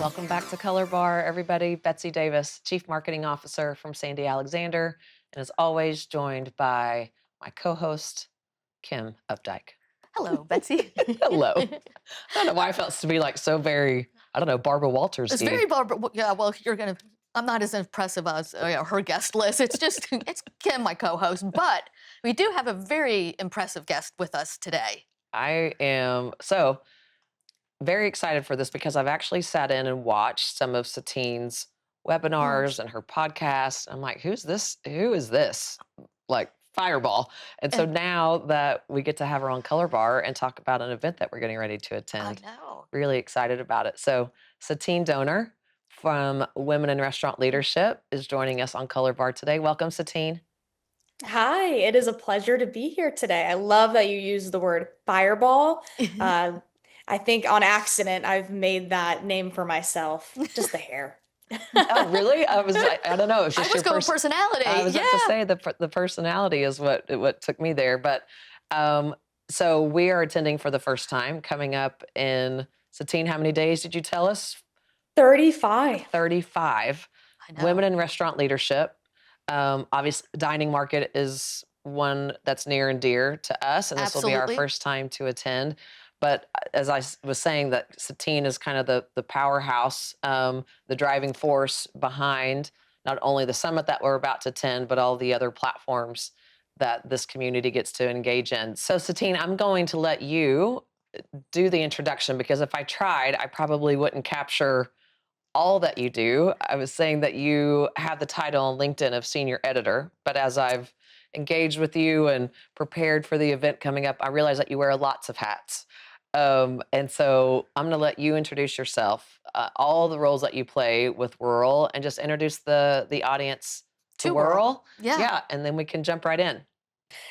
Welcome back to Colorbar, everybody. Betsy Davis, Chief Marketing Officer from Sandy Alexander, and as always, joined by my co-host, Kim Updike. Hello, Betsy. Hello. I don't know why I felt to be like so very, I don't know, Barbara Walters. It's very Barbara. Yeah, well, I'm not as impressive as her guest list. It's just, it's Kim, my co-host. But we do have a very impressive guest with us today. I am so very excited for this because I've actually sat in and watched some of Satyne's webinars and her podcast. I'm like, who's this? Who is this? Like fireball. And so now that we get to have her on Colorbar and talk about an event that we're getting ready to attend, I know. really excited about it. So Satyne Doner from Women in Restaurant Leadership is joining us on Colorbar today. Welcome, Satyne. Hi, it is a pleasure to be here today. I love that you use the word fireball. I think on accident I've made that name for myself. Just the hair. Oh, really? I don't know. It was just I was your going personality. I was about to say the personality is what took me there. But so we are attending for the first time coming up in, Satyne, how many days did you tell us? 35. 35. I know. Women in Restaurant Leadership. Obviously, dining market is one that's near and dear to us, and this will be our first time to attend. But as I was saying, that Satyne is kind of the powerhouse, the driving force behind not only the summit that we're about to attend, but all the other platforms that this community gets to engage in. So Satyne, I'm going to let you do the introduction, because if I tried, I probably wouldn't capture all that you do. I was saying that you have the title on LinkedIn of senior editor, but as I've engaged with you and prepared for the event coming up, I realize that you wear lots of hats. And so I'm going to let you introduce yourself, all the roles that you play with WiRL, and just introduce the audience to WiRL. Yeah, and then we can jump right in.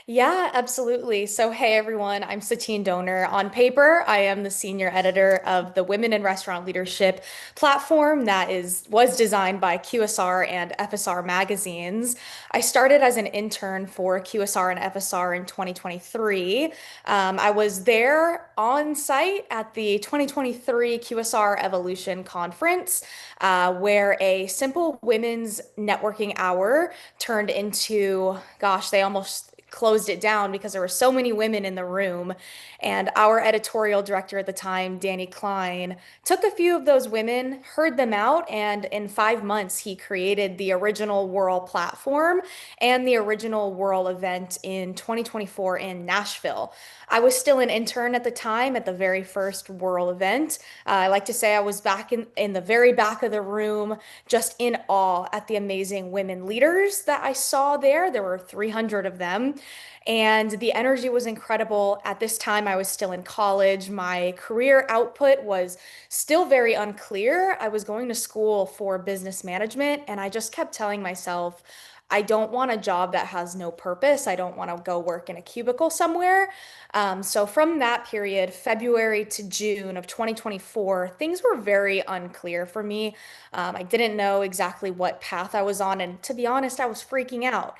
Yeah, absolutely. So, hey everyone, I'm Satyne Doner. On paper, I am the senior editor of the Women in Restaurant Leadership platform that was designed by QSR and FSR magazines. I started as an intern for QSR and FSR in 2023. I was there on site at the 2023 QSR Evolution Conference, where a simple women's networking hour turned into, gosh, they almost closed it down because there were so many women in the room. And our editorial director at the time, Danny Klein, took a few of those women, heard them out, and in 5 months, he created the original WiRL platform and the original WiRL event in 2024 in Nashville. I was still an intern at the time at the very first WiRL event. I like to say I was back in the very back of the room, just in awe at the amazing women leaders that I saw there. There were 300 of them. And the energy was incredible. At this time, I was still in college. My career output was still very unclear. I was going to school for business management, and I just kept telling myself, I don't want a job that has no purpose. I don't want to go work in a cubicle somewhere. So from that period, February to June of 2024, things were very unclear for me. I didn't know exactly what path I was on. And to be honest, I was freaking out.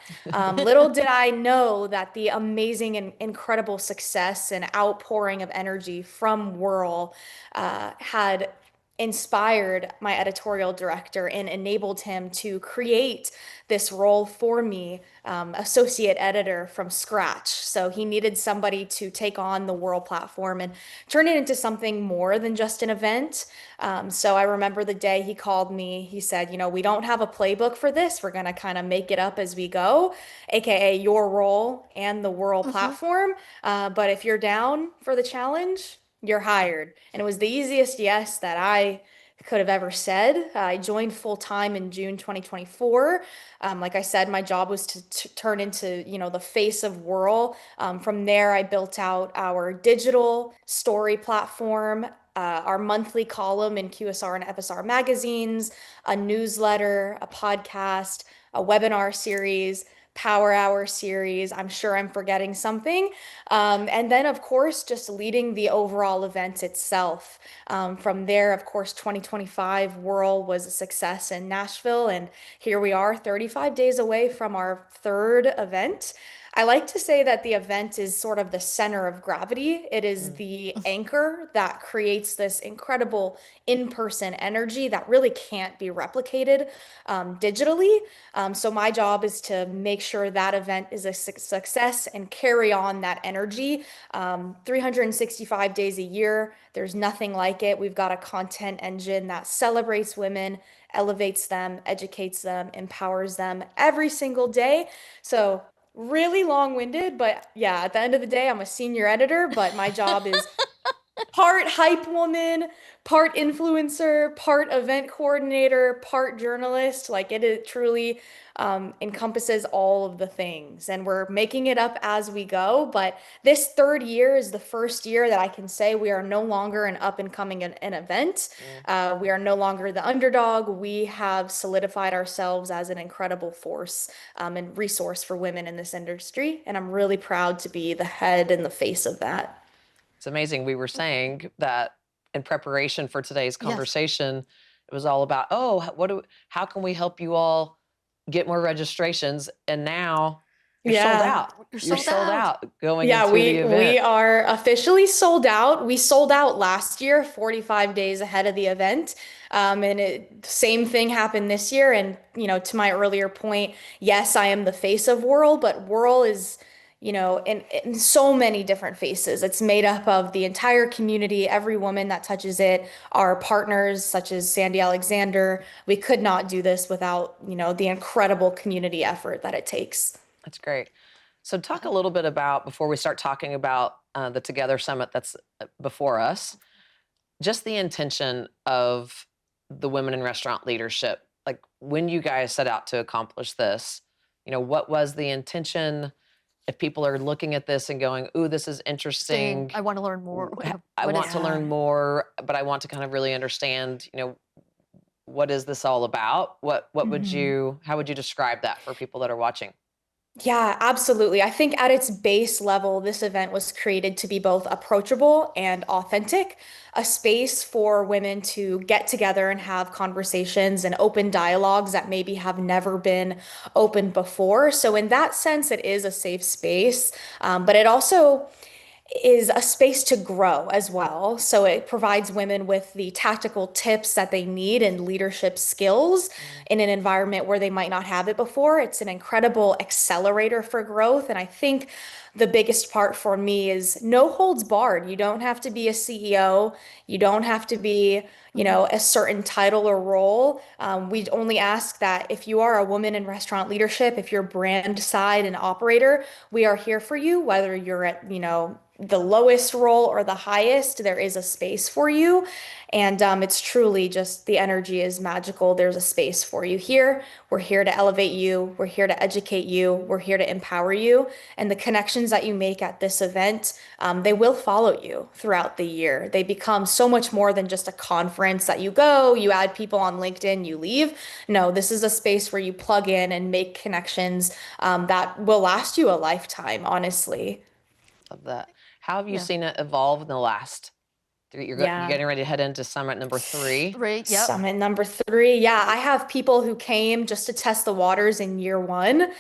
Little did I know that the amazing and incredible success and outpouring of energy from WiRL had inspired my editorial director and enabled him to create this role for me, associate editor from scratch. So he needed somebody to take on the WiRL platform and turn it into something more than just an event. So I remember the day he called me. He said, we don't have a playbook for this. We're going to kind of make it up as we go, AKA your role and the WiRL platform. But if you're down for the challenge, you're hired. And it was the easiest yes that I could have ever said. I joined full time in June 2024. Like I said, my job was to turn into, the face of WiRL. From there, I built out our digital story platform, our monthly column in QSR and FSR magazines, a newsletter, a podcast, a webinar series, Power Hour series. I'm sure I'm forgetting something. And then, of course, just leading the overall event itself. From there, of course, 2025 WiRL was a success in Nashville. And here we are 35 days away from our third event. I like to say that the event is sort of the center of gravity. It is Mm. the anchor that creates this incredible in-person energy that really can't be replicated digitally. So my job is to make sure that event is a success and carry on that energy 365 days a year. There's nothing like it. We've got a content engine that celebrates women, elevates them, educates them, empowers them every single day. So really long-winded, but yeah, at the end of the day, I'm a senior editor, but my job is part hype woman, part influencer, part event coordinator, part journalist. Like it truly encompasses all of the things. And we're making it up as we go. But this third year is the first year that I can say we are no longer an up and coming an event. Mm. We are no longer the underdog. We have solidified ourselves as an incredible force and resource for women in this industry. And I'm really proud to be the head and the face of that. It's amazing. We were saying that in preparation for today's Yes. conversation, it was all about, oh, how can we help you all get more registrations? And now you're sold Yeah. out. You're You're sold sold out. out going Yeah, into the we event. are officially sold out. We sold out last year, 45 days ahead of the event. Same thing happened this year. And, to my earlier point, yes, I am the face of WiRL, but WiRL is, in so many different faces. It's made up of the entire community, every woman that touches it, our partners such as Sandy Alexander. We could not do this without, the incredible community effort that it takes. That's great. So talk a little bit about, before we start talking about the Together Summit that's before us, just the intention of the Women in Restaurant Leadership. Like when you guys set out to accomplish this, what was the intention? If people are looking at this and going, ooh, this is interesting. I want to learn more. I What want is to learn more, but I want to kind of really understand, what is this all about? What would Mhm. how would you describe that for people that are watching? Yeah, absolutely. I think at its base level, this event was created to be both approachable and authentic, a space for women to get together and have conversations and open dialogues that maybe have never been opened before. So, in that sense, it is a safe space, but it also is a space to grow as well. So it provides women with the tactical tips that they need and leadership skills Mm. in an environment where they might not have it before. It's an incredible accelerator for growth. And I think the biggest part for me is no holds barred. You don't have to be a CEO. You don't have to be, a certain title or role. We only ask that if you are a woman in restaurant leadership, if you're brand side and operator, we are here for you, whether you're at, the lowest role or the highest, there is a space for you. And it's truly just the energy is magical. There's a space for you here. We're here to elevate you. We're here to educate you. We're here to empower you. And the connections that you make at this event, they will follow you throughout the year. They become so much more than just a conference that you go, you add people on LinkedIn, you leave. No, this is a space where you plug in and make connections that will last you a lifetime, honestly. Love that. How have you Yeah. seen it evolve in the last you're Yeah. getting ready to head into summit number 3. Right. Yep. Summit number 3. Yeah, I have people who came just to test the waters in year 1.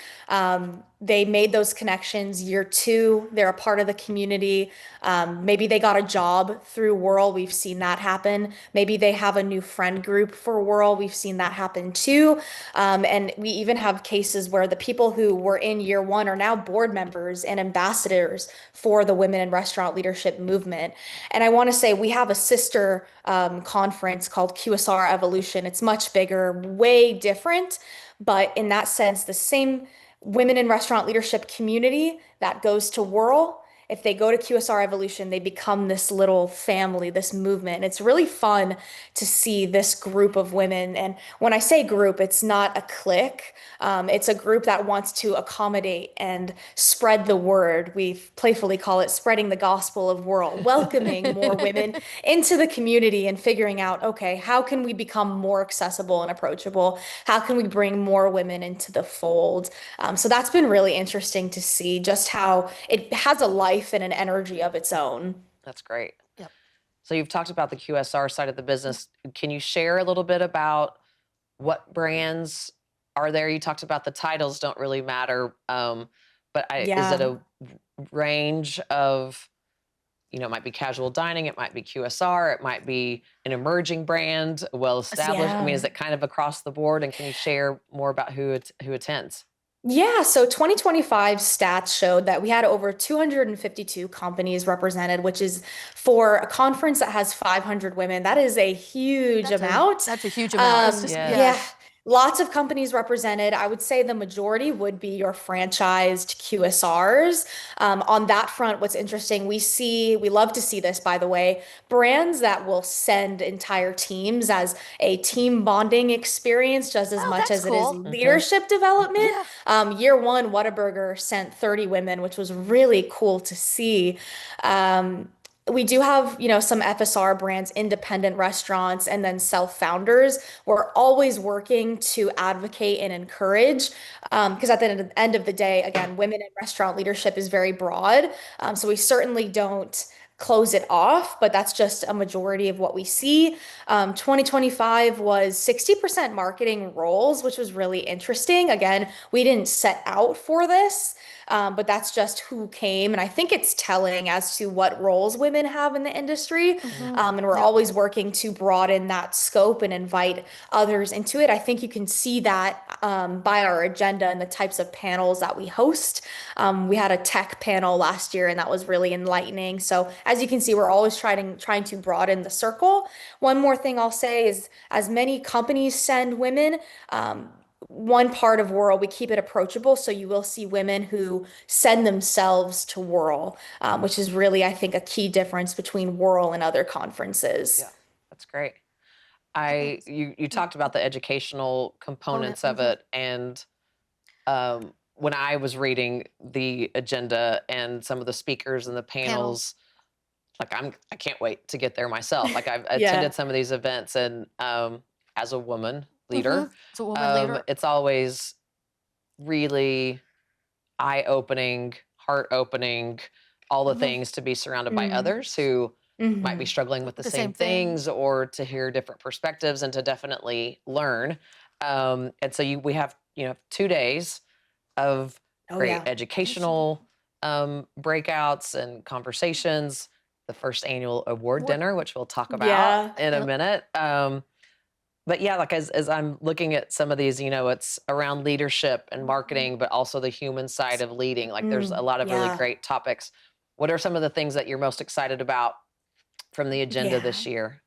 They made those connections year 2. They're a part of the community. Maybe they got a job through WiRL. We've seen that happen. Maybe they have a new friend group for WiRL. We've seen that happen too. And we even have cases where the people who were in year 1 are now board members and ambassadors for the Women in Restaurant Leadership movement. And I want to say we have a sister conference called QSR Evolution. It's much bigger, way different, but in that sense, the same women in restaurant leadership community that goes to WiRL. If they go to QSR Evolution, they become this little family, this movement. It's really fun to see this group of women. And when I say group, it's not a clique. It's a group that wants to accommodate and spread the word. We playfully call it spreading the gospel of WiRL, welcoming more women into the community and figuring out, okay, how can we become more accessible and approachable? How can we bring more women into the fold? So that's been really interesting to see just how it has a life and an energy of its own. That's great. Yep. So you've talked about the QSR side of the business. Can you share a little bit about what brands are there? You talked about the titles don't really matter, but is it Yeah. a range of, it might be casual dining, it might be QSR, it might be an emerging brand, well established. I mean, Yeah. is it kind of across the board? And can you share more about who attends? Yeah, so 2025 stats showed that we had over 252 companies represented, which is for a conference that has 500 women. That is a huge amount. That's a huge amount. It's just Yeah, Yes. lots of companies represented. I would say the majority would be your franchised QSRs. On that front, what's interesting, we love to see this, by the way, brands that will send entire teams as a team bonding experience just as oh, much that's as it is cool. leadership development. Yeah. Year one, Whataburger sent 30 women, which was really cool to see. Um, we do have, some FSR brands, independent restaurants, and then self-founders. We're always working to advocate and encourage, because at the end of the day, again, women in restaurant leadership is very broad. So we certainly don't close it off, but that's just a majority of what we see. 2025 was 60% marketing roles, which was really interesting. Again, we didn't set out for this, but that's just who came. And I think it's telling as to what roles women have in the industry. And we're Yep. always working to broaden that scope and invite others into it. I think you can see that by our agenda and the types of panels that we host. We had a tech panel last year, and that was really enlightening. So as you can see, we're always trying to broaden the circle. One more thing I'll say is, as many companies send women, one part of WiRL, we keep it approachable. So you will see women who send themselves to WiRL, which is really, I think, a key difference between WiRL and other conferences. Yeah, that's great. You talked about the educational components of mhm. it, and when I was reading the agenda and some of the speakers and the panels, like I can't wait to get there myself. Like I've Yeah. attended some of these events, and as a woman Mm-hmm. leader, It's a woman leader. it's always really eye-opening, heart-opening, all the Mm-hmm. things to be surrounded by Mm. others who might be Hmm. struggling with the The same same thing. things, or to hear different perspectives and to definitely learn. And so we have 2 days of Oh, great yeah. educational breakouts and conversations. The first annual award What? dinner, which we'll talk about Yeah. in a Yep. minute. But yeah, like as I'm looking at some of these, it's around leadership and marketing, but also the human side of leading. Like there's a lot of really Yeah. great topics. What are some of the things that you're most excited about from the agenda Yeah. this year?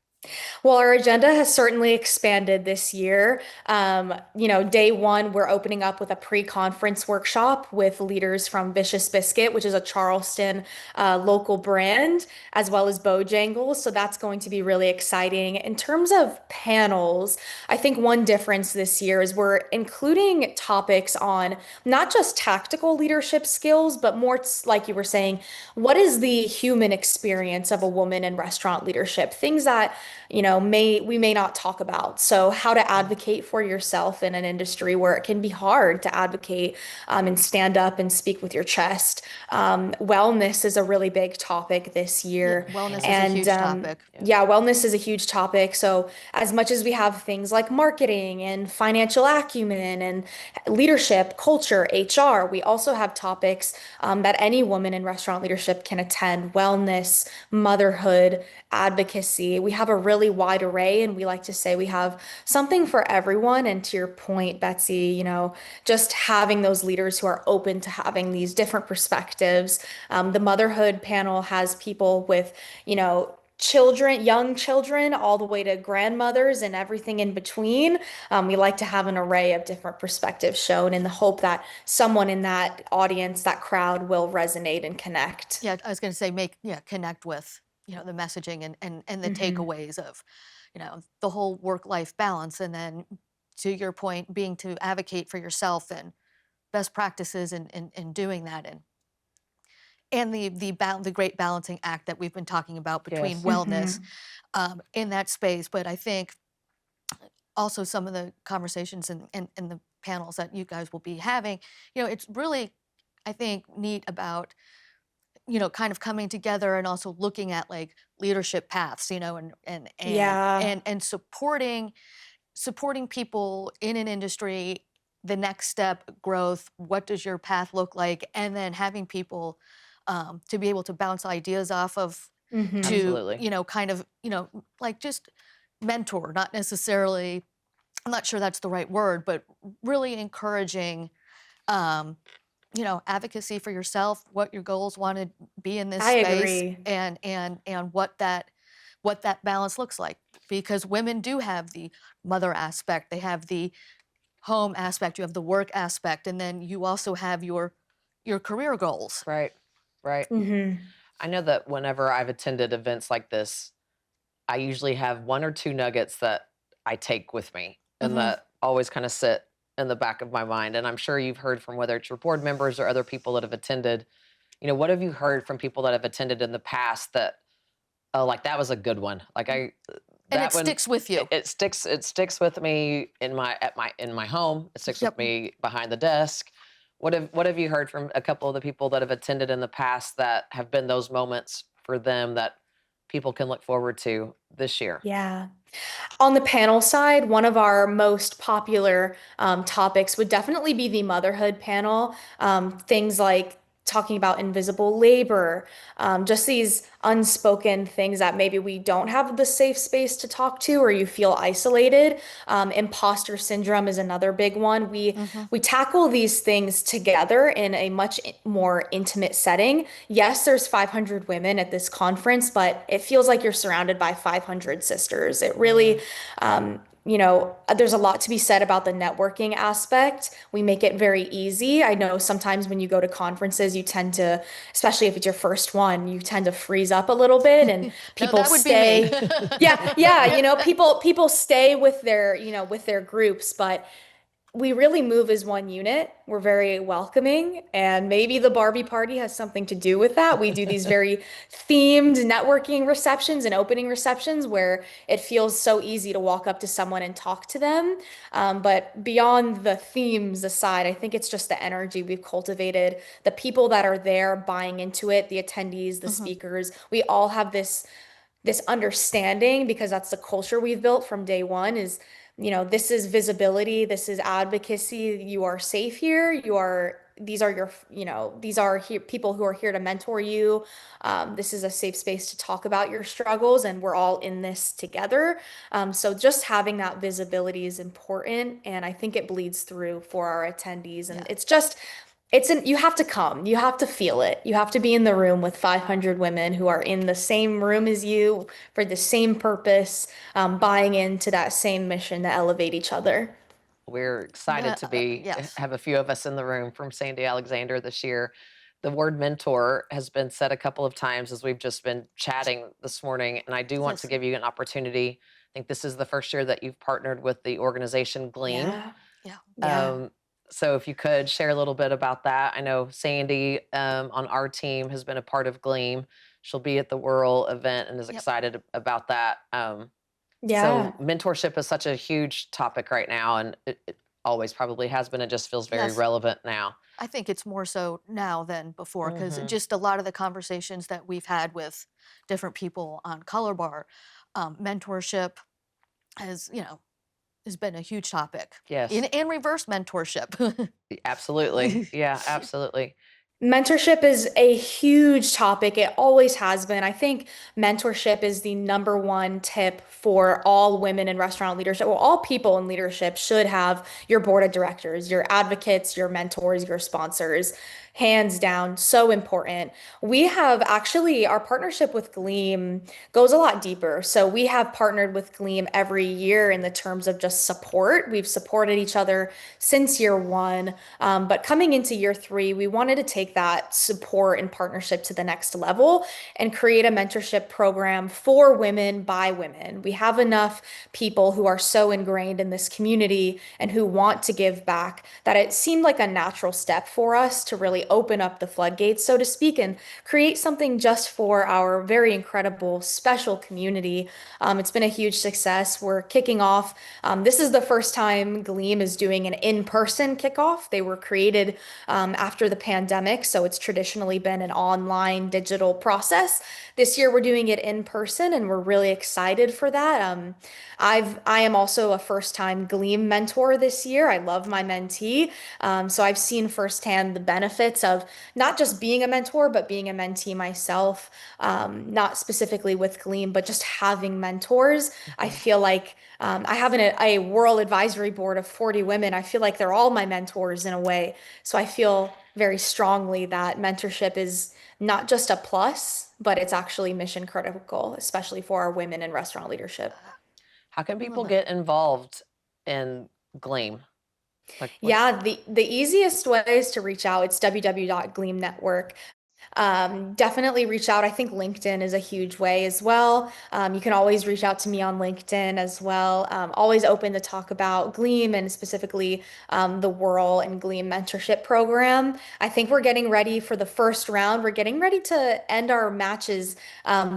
Well, our agenda has certainly expanded this year. Day one, we're opening up with a pre-conference workshop with leaders from Vicious Biscuit, which is a Charleston local brand, as well as Bojangles. So that's going to be really exciting. In terms of panels, I think one difference this year is we're including topics on not just tactical leadership skills, but more like you were saying, what is the human experience of a woman in restaurant leadership? Things that we may not talk about. So how to advocate for yourself in an industry where it can be hard to advocate and stand up and speak with your chest. Wellness is a really big topic this Yeah, year. wellness is a And huge topic. yeah, wellness is a huge topic. So as much as we have things like marketing and financial acumen and leadership, culture, HR, we also have topics that any woman in restaurant leadership can attend: wellness, motherhood, advocacy. We have a really wide array, and we like to say we have something for everyone. And to your point, Betsy, just having those leaders who are open to having these different perspectives. The motherhood panel has people with, children, young children, all the way to grandmothers and everything in between. We like to have an array of different perspectives shown in the hope that someone in that audience, that crowd, will resonate and connect. Yeah, I was going to say connect with, the messaging and the Hmm. takeaways of, the whole work-life balance. And then to your point, being to advocate for yourself and best practices in doing that. And the great balancing act that we've been talking about between Yes. wellness Hmm. in that space. But I think also some of the conversations and the panels that you guys will be having, it's really, I think, neat about, kind of coming together and also looking at like leadership paths, Yeah. and supporting people in an industry the next step, growth, what does your path look like, and then having people to be able to bounce ideas off of, Hmm. to, Absolutely. kind of, like just mentor, not necessarily, I'm not sure that's the right word, but really encouraging, um, advocacy for yourself, what your goals want to be in this I space, agree. and what that balance looks like. Because women do have the mother aspect, they have the home aspect, you have the work aspect, and then you also have your career goals. Right. Right. Hmm. I know that whenever I've attended events like this, I usually have one or two nuggets that I take with me and Hmm. that always kind of sit in the back of my mind. And I'm sure you've heard from whether it's your board members or other people that have attended. What have you heard from people that have attended in the past that, oh, like that was a good one. Like And it that one, sticks with you. it sticks with me in my home. It sticks with Yep. me behind the desk. What have you heard from a couple of the people that have attended in the past that have been those moments for them that people can look forward to this year? Yeah. On the panel side, one of our most popular topics would definitely be the motherhood panel. Things like talking about invisible labor, just these unspoken things that maybe we don't have the safe space to talk to, or you feel isolated. Imposter syndrome is another big one. We Hmm. we tackle these things together in a much more intimate setting. Yes, there's 500 women at this conference, but it feels like you're surrounded by 500 sisters. It really, Mm, there's a lot to be said about the networking aspect. We make it very easy. I know sometimes when you go to conferences, you tend to, especially if it's your first one, you tend to freeze up a little bit and No, people that would be me. stay. Yeah, yeah, people stay with their, with their groups, but we really move as one unit. We're very welcoming, and maybe the Barbie party has something to do with that. We do these very themed networking receptions and opening receptions where it feels so easy to walk up to someone and talk to them. But beyond the themes aside, I think it's just the energy we've cultivated, the people that are there buying into it, the attendees, the Hmm. speakers. We all have this understanding because that's the culture we've built from day one is, this is visibility, this is advocacy, you are safe here, these are your, these are here, people who are here to mentor you. This is a safe space to talk about your struggles, and we're all in this together. So just having that visibility is important, and I think it bleeds through for our attendees. And Yeah. you have to come, you have to feel it. You have to be in the room with 500 women who are in the same room as you for the same purpose, buying into that same mission to elevate each other. We're excited to be Yes. have a few of us in the room from Sandy Alexander this year. The word mentor has been said a couple of times as we've just been chatting this morning, and I do want to Yes. give you an opportunity. I think this is the first year that you've partnered with the organization Gleam. Yeah. Yeah. Yeah. Um, so if you could share a little bit about that. I know Sandy on our team has been a part of Gleam. She'll be at the WiRL event and is Yep. excited about that. So Yeah. mentorship is such a huge topic right now, and it always probably has been. It just feels very Yes. relevant now. I think it's more so now than before, because Hmm. just a lot of the conversations that we've had with different people on Colorbar, mentorship has, has been a huge topic. Yes, And reverse mentorship. absolutely. Yeah, absolutely. Mentorship is a huge topic. It always has been. I think mentorship is the number one tip for all women in restaurant leadership. Well, all people in leadership should have your board of directors, your advocates, your mentors, your sponsors. Hands down, so important. We have actually, our partnership with Gleam goes a lot deeper. So we have partnered with Gleam every year in the terms of just support. We've supported each other since year one. But coming into year three, we wanted to take that support and partnership to the next level and create a mentorship program for women by women. We have enough people who are so ingrained in this community and who want to give back that it seemed like a natural step for us to really open up the floodgates, so to speak, and create something just for our very incredible, special community. It's been a huge success. We're kicking off. This is the first time Gleam is doing an in-person kickoff. They were created after the pandemic, so it's traditionally been an online digital process. This year we're doing it in person, and we're really excited for that. I am also a first-time Gleam mentor this year. I love my mentee, so I've seen firsthand the benefits of not just being a mentor, but being a mentee myself. Not specifically with Gleam, but just having mentors. I feel like I have a world advisory board of 40 women. I feel like they're all my mentors in a way. So I feel very strongly that mentorship is not just a plus, but it's actually mission critical, especially for our women in restaurant leadership. How can I love people that. get involved in Gleam? Like what? Yeah, the easiest way is to reach out. It's www.gleamnetwork. Definitely reach out. I think LinkedIn is a huge way as well. You can always reach out to me on LinkedIn as well. Always open to talk about Gleam and specifically the WiRL and Gleam mentorship program. I think we're getting ready for the first round. We're getting ready to end our matches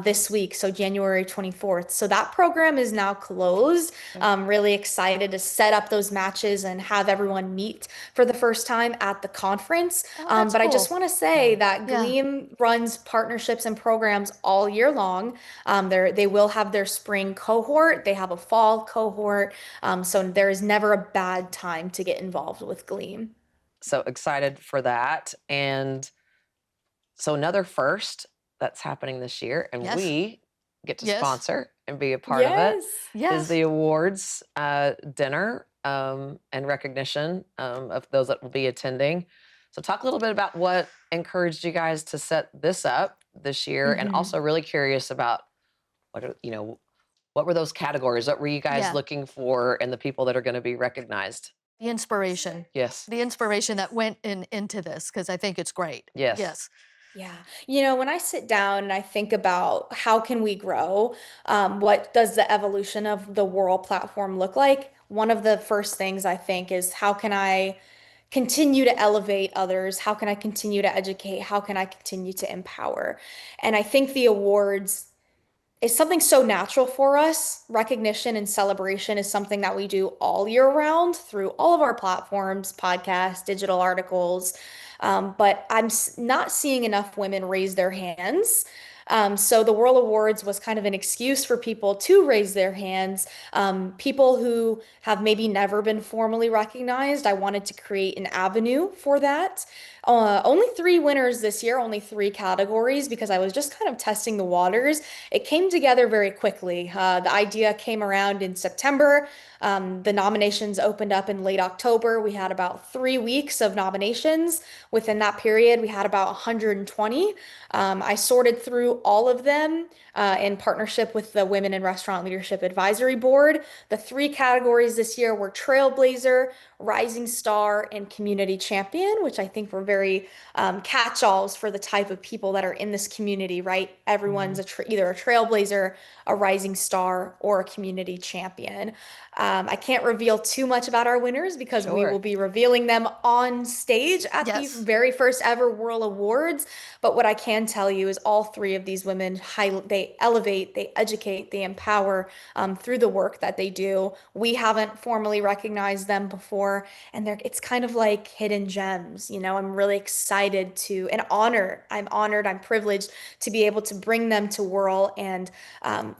this week, so January 24th. So that program is now closed. Really excited to set up those matches and have everyone meet for the first time at the conference. Oh, that's But I cool. just want to say that Yeah. Gleam runs partnerships and programs all year long. They will have their spring cohort, they have a fall cohort. So there is never a bad time to get involved with Gleam. So excited for that. And so another first that's happening this year, and Yes. we get to Yes. sponsor and be a part of it, is Yes. the awards dinner and recognition of those that will be attending. So talk a little bit about what encouraged you guys to set this up this year, and also really curious about what were those categories? What were you guys Yeah. looking for in the people that are going to be recognized? The inspiration. Yes. The inspiration that went into this, because I think it's great. Yes. Yes. Yeah. When I sit down and I think about how can we grow, what does the evolution of the WiRL platform look like? One of the first things I think is how can I continue to elevate others? How can I continue to educate? How can I continue to empower? And I think the awards is something so natural for us. Recognition and celebration is something that we do all year round through all of our platforms, podcasts, digital articles. But not seeing enough women raise their hands. So the WiRL Awards was kind of an excuse for people to raise their hands. People who have maybe never been formally recognized. I wanted to create an avenue for that. Only 3 winners this year, only 3 categories, because I was just kind of testing the waters. It came together very quickly. The idea came around in September. The nominations opened up in late October. We had about 3 weeks of nominations. Within that period, we had about 120. I sorted through all of them in partnership with the Women in Restaurant Leadership Advisory Board. The 3 categories this year were Trailblazer, Rising Star, and Community Champion, which I think were very catch-alls for the type of people that are in this community, right? Everyone's either a trailblazer, a rising star, or a community champion. I can't reveal too much about our winners because we will be revealing them on stage at the very first ever WiRL Awards. But what I can tell you is all 3 of these women, they elevate, they educate, they empower through the work that they do. We haven't formally recognized them before, and it's kind of like hidden gems. I'm really excited and honored. I'm privileged to be able to bring them to WiRL and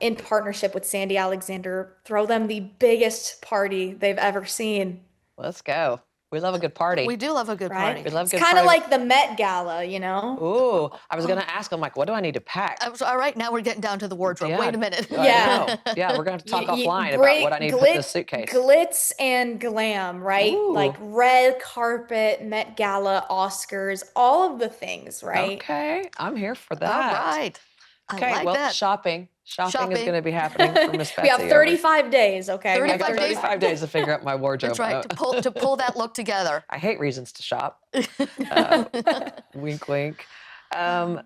in partnership with Sandy Alexander, throw them the biggest party they've ever seen. Let's go. We love a good party. We do love a good Right? party. We love It's good kind of party. like the Met Gala, Ooh, I was gonna ask. I'm like, what do I need to pack? All right, now we're getting down to the wardrobe. Yeah. Wait a minute. Yeah. Yeah, we're gonna have to talk You offline about bring what I need to put in the suitcase. glitz and glam, right? Ooh. Like red carpet, Met Gala, Oscars, all of the things, right? Okay, I'm here for All that. right. Okay, I like well, that. Shopping is Shopping. going to be happening for Miss Betsy. We have 35 days, okay? We I have got 35 35 days to figure out my wardrobe. That's right. To pull that look together. I hate reasons to shop. Wink, wink. But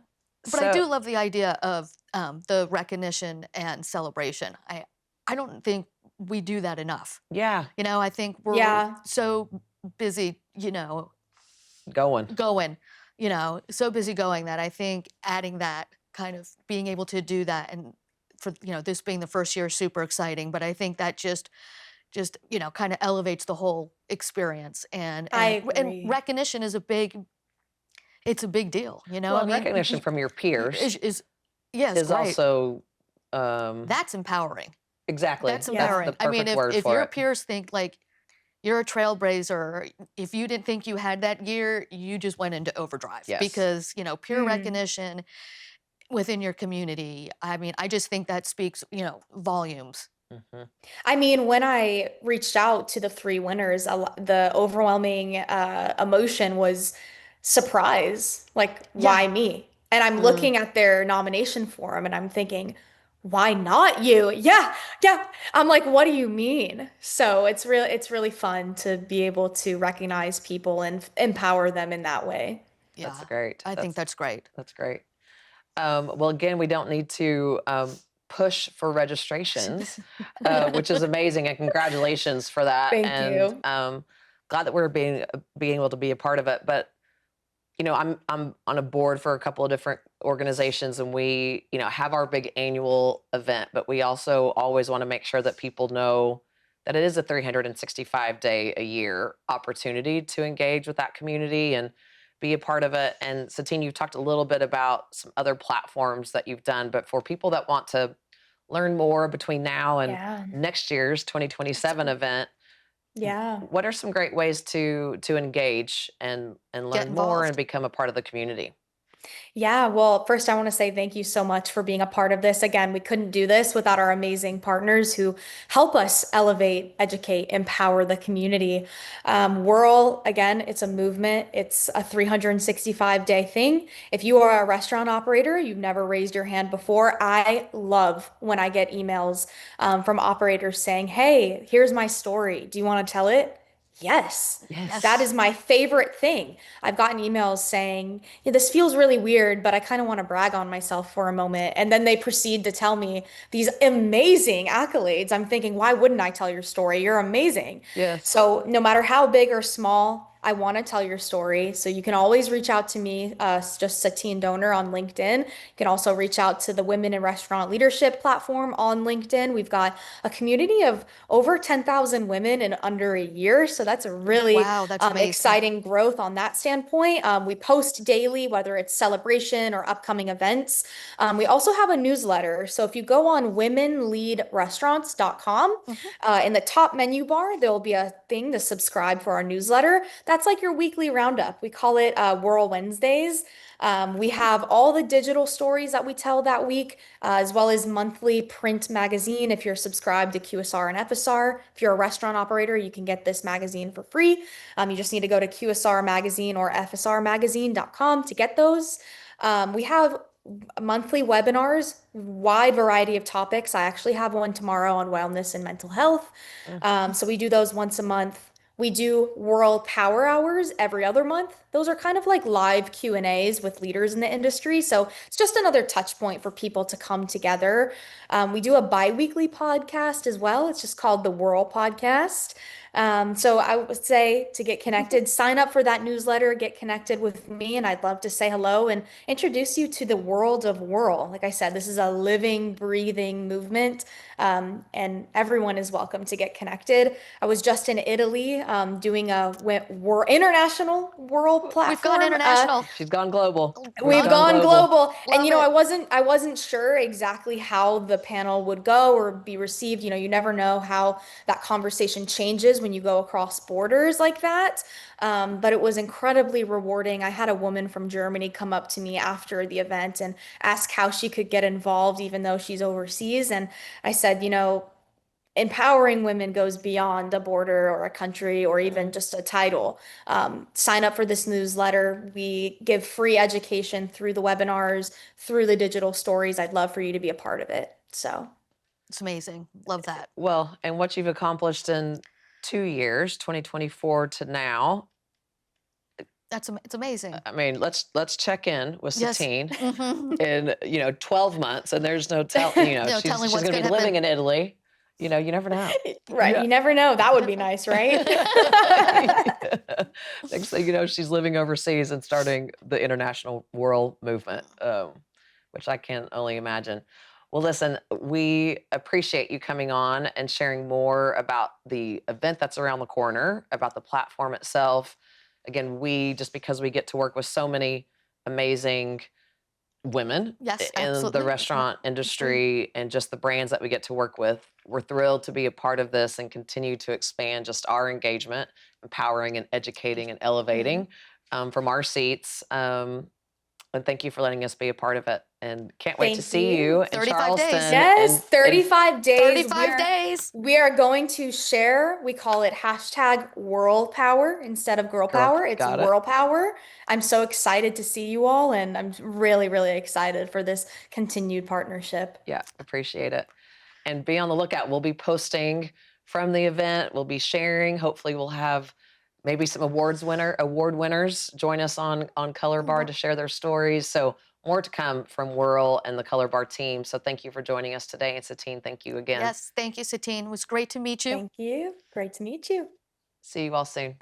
I do love the idea of the recognition and celebration. I don't think we do that enough. Yeah. I think we're so busy, Going. so busy going that I think adding that kind of being able to do that, and for, this being the first year, super exciting, but I think that just kind of elevates the whole experience, and I and agree. recognition is it's a big deal, Well, I and mean, recognition from your peers is yeah, it's is great. also That's empowering. exactly. That's That's the empowering. I mean, perfect word if for your it. peers think like you're a trailblazer, or if you didn't think you had that gear, you just went into overdrive, Yes. because, peer Mm. recognition within your community. I mean, I just think that speaks, volumes. Hmm. I mean, when I reached out to the three winners, the overwhelming emotion was surprise. Like, Yeah. why me? And I'm Mm. looking at their nomination form and I'm thinking, why not you? Yeah, yeah. I'm like, what do you mean? So it's really fun to be able to recognize people and empower them in that way. That's Yeah. great. I think that's great. That's great. Well, again, we don't need to push for registrations, which is amazing, and congratulations for that. Thank And you. glad that we're being able to be a part of it. But I'm on a board for a couple of different organizations, and we have our big annual event, but we also always want to make sure that people know that it is a 365-day a year opportunity to engage with that community and be a part of it. And Satyne, you've talked a little bit about some other platforms that you've done, but for people that want to learn more between now and Yeah. next year's 2027 event, Yeah. what are some great ways to engage and Get learn more and involved. become a part of the community? Yeah, well, first I want to say thank you so much for being a part of this. Again, we couldn't do this without our amazing partners who help us elevate, educate, empower the community. WiRL, again, it's a movement. It's a 365-day thing. If you are a restaurant operator, you've never raised your hand before, I love when I get emails from operators saying, "Hey, here's my story. Do you want to tell it?" Yes, that Yes. is Yes. my favorite thing. I've gotten emails saying, "Yeah, this feels really weird, but I kind of want to brag on myself for a moment." And then they proceed to tell me these amazing accolades. I'm thinking, why wouldn't I tell your story? You're amazing. Yes. So, no matter how big or small, I want to tell your story. So, you can always reach out to me, just Satyne Doner on LinkedIn. You can also reach out to the Women in Restaurant Leadership platform on LinkedIn. We've got a community of over 10,000 women in under a year. So that's a really Wow, that's amazing. exciting growth on that standpoint. We post daily, whether it's celebration or upcoming events. We also have a newsletter. So if you go on womenleadrestaurants.com, Mhm. in the top menu bar, there will be a thing to subscribe for our newsletter. That's like your weekly roundup. We call it WiRL Wednesdays. We have all the digital stories that we tell that week, as well as monthly print magazine. If you're subscribed to QSR and FSR, if you're a restaurant operator, you can get this magazine for free. You just need to go to QSR Magazine or FSRmagazine.com to get those. We have monthly webinars, wide variety of topics. I actually have one tomorrow on wellness and mental health. Mm. So we do those once a month. We do WiRL Power Hours every other month. Those are kind of like live Q&As with leaders in the industry. So it's just another touch point for people to come together. We do a bi-weekly podcast as well. It's just called the WiRL Podcast. So I would say to get connected, sign up for that newsletter, get connected with me, and I'd love to say hello and introduce you to the world of WiRL. Like I said, this is a living, breathing movement, and everyone is welcome to get connected. I was just in Italy doing a international WiRL We've gone platform. international. She's gone global. We've We've Love, gone gone global. global. And love it. I wasn't sure exactly how the panel would go or be received. You never know how that conversation changes when you go across borders like that. But it was incredibly rewarding. I had a woman from Germany come up to me after the event and ask how she could get involved even though she's overseas. And I said, empowering women goes beyond a border or a country or even Mm. just a title. Sign up for this newsletter. We give free education through the webinars, through the digital stories. I'd love for you to be a part of it. So, It's amazing. Love that. Well, and what you've accomplished in 2 years, 2024 to now. It's amazing. I mean, let's check in with Yes. Satyne Hmm. in 12 months, and there's no No she's telling she's what's going to gonna be living happen. in Italy, You know, you never know. Right. Yeah. You never know. That would be nice, right? Next thing you know, she's living overseas and starting the international WiRL movement, which I can only imagine. Well, listen, we appreciate you coming on and sharing more about the event that's around the corner, about the platform itself. Again, just because we get to work with so many amazing women Yes, in the absolutely. restaurant industry and just the brands that we get to work with. We're thrilled to be a part of this and continue to expand just our engagement, empowering and educating and elevating from our seats. And thank you for letting us be a part of it. And can't wait to Thank see you. you in 35 days. Charleston. Yes, and 35 days. 35 days. We are going to share, we call it hashtag Whirl Power instead of Girl Power. It's got it. Whirl Power. I'm so excited to see you all, and I'm really, really excited for this continued partnership. Yeah, appreciate it. And be on the lookout. We'll be posting from the event. We'll be sharing. Hopefully we'll have maybe some award winners join us on Colorbar to share their stories. So more to come from WiRL and the Colorbar team. So thank you for joining us today. And Satyne, thank you again. Yes, thank you, Satyne. It was great to meet you. Thank you. Great to meet you. See you all soon.